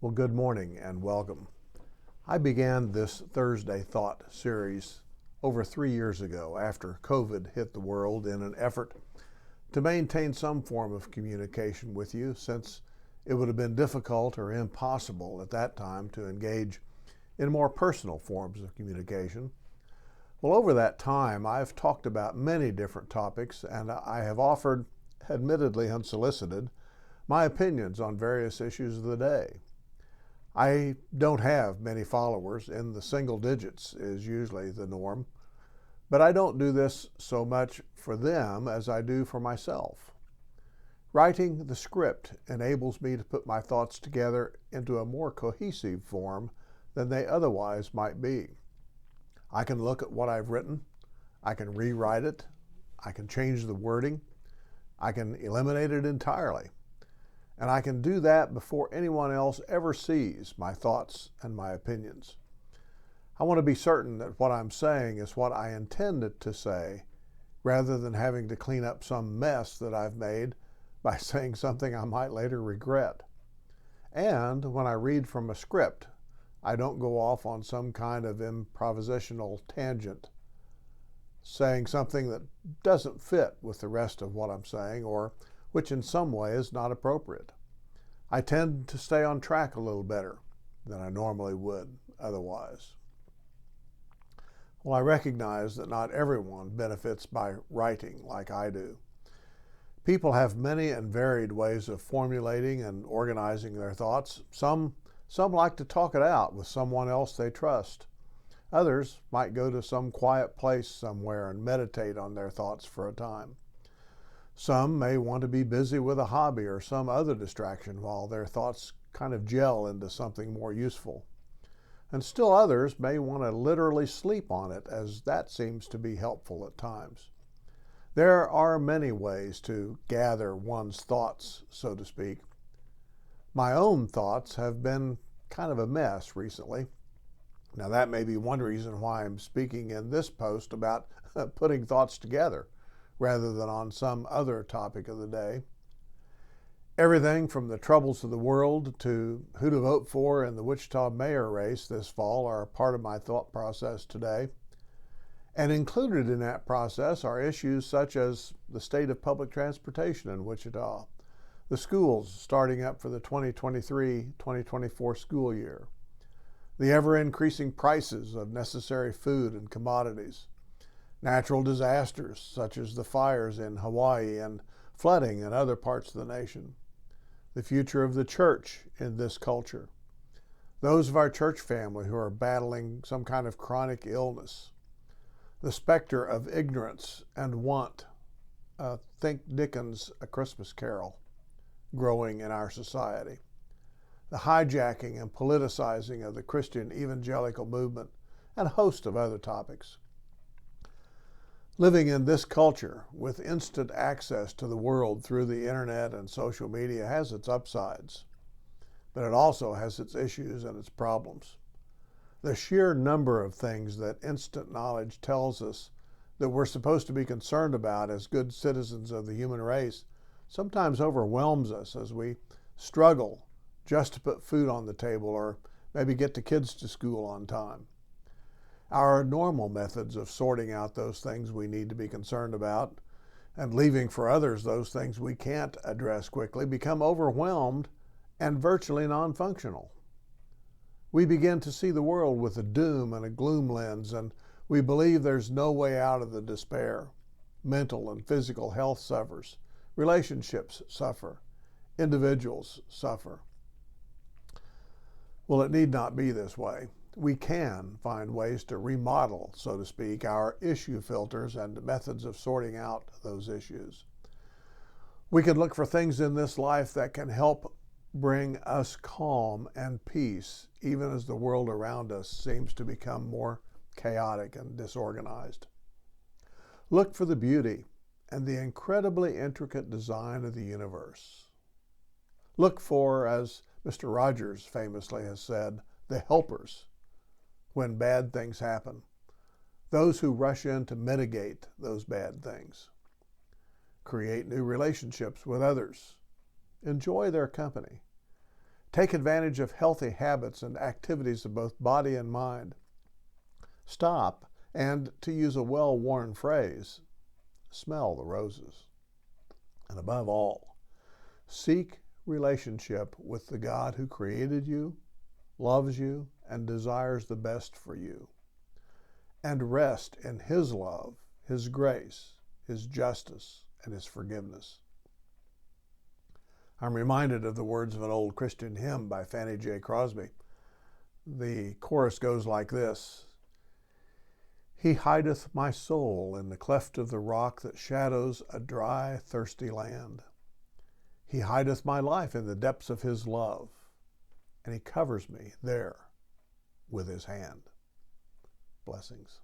Well, good morning and welcome. I began this Thursday Thought series over 3 years ago after COVID hit the world in an effort to maintain some form of communication with you, since it would have been difficult or impossible at that time to engage in more personal forms of communication. Well, over that time, I've talked about many different topics, and I have offered, admittedly unsolicited, my opinions on various issues of the day. I don't have many followers. In the single digits is usually the norm, but I don't do this so much for them as I do for myself. Writing the script enables me to put my thoughts together into a more cohesive form than they otherwise might be. I can look at what I've written, I can rewrite it, I can change the wording, I can eliminate it entirely. And I can do that before anyone else ever sees my thoughts and my opinions. I want to be certain that what I'm saying is what I intended to say, rather than having to clean up some mess that I've made by saying something I might later regret. And when I read from a script, I don't go off on some kind of improvisational tangent, saying something that doesn't fit with the rest of what I'm saying, or which in some way is not appropriate. I tend to stay on track a little better than I normally would otherwise. Well, I recognize that not everyone benefits by writing like I do. People have many and varied ways of formulating and organizing their thoughts. Some like to talk it out with someone else they trust. Others might go to some quiet place somewhere and meditate on their thoughts for a time. Some may want to be busy with a hobby or some other distraction while their thoughts kind of gel into something more useful. And still others may want to literally sleep on it, as that seems to be helpful at times. There are many ways to gather one's thoughts, so to speak. My own thoughts have been kind of a mess recently. Now, that may be one reason why I'm speaking in this post about putting thoughts together, rather than on some other topic of the day. Everything from the troubles of the world to who to vote for in the Wichita mayor race this fall are a part of my thought process today. And included in that process are issues such as the state of public transportation in Wichita, the schools starting up for the 2023-2024 school year, the ever-increasing prices of necessary food and commodities, natural disasters such as the fires in Hawaii and flooding in other parts of the nation, the future of the church in this culture, those of our church family who are battling some kind of chronic illness, the specter of ignorance and want, think Dickens' A Christmas Carol, growing in our society, the hijacking and politicizing of the Christian evangelical movement, and a host of other topics. Living in this culture with instant access to the world through the internet and social media has its upsides, but it also has its issues and its problems. The sheer number of things that instant knowledge tells us that we're supposed to be concerned about as good citizens of the human race sometimes overwhelms us as we struggle just to put food on the table or maybe get the kids to school on time. Our normal methods of sorting out those things we need to be concerned about and leaving for others those things we can't address quickly become overwhelmed and virtually non-functional. We begin to see the world with a doom and a gloom lens, and we believe there's no way out of the despair. Mental and physical health suffers. Relationships suffer. Individuals suffer. Well, it need not be this way. We can find ways to remodel, so to speak, our issue filters and methods of sorting out those issues. We can look for things in this life that can help bring us calm and peace, even as the world around us seems to become more chaotic and disorganized. Look for the beauty and the incredibly intricate design of the universe. Look for, as Mr. Rogers famously has said, the helpers when bad things happen, those who rush in to mitigate those bad things. Create new relationships with others. Enjoy their company. Take advantage of healthy habits and activities of both body and mind. Stop and, to use a well-worn phrase, smell the roses. And above all, seek relationship with the God who created you, loves you, and desires the best for you. And rest in His love, His grace, His justice, and His forgiveness. I'm reminded of the words of an old Christian hymn by Fannie J. Crosby. The chorus goes like this: He hideth my soul in the cleft of the rock that shadows a dry, thirsty land. He hideth my life in the depths of His love, and He covers me there with His hand. Blessings.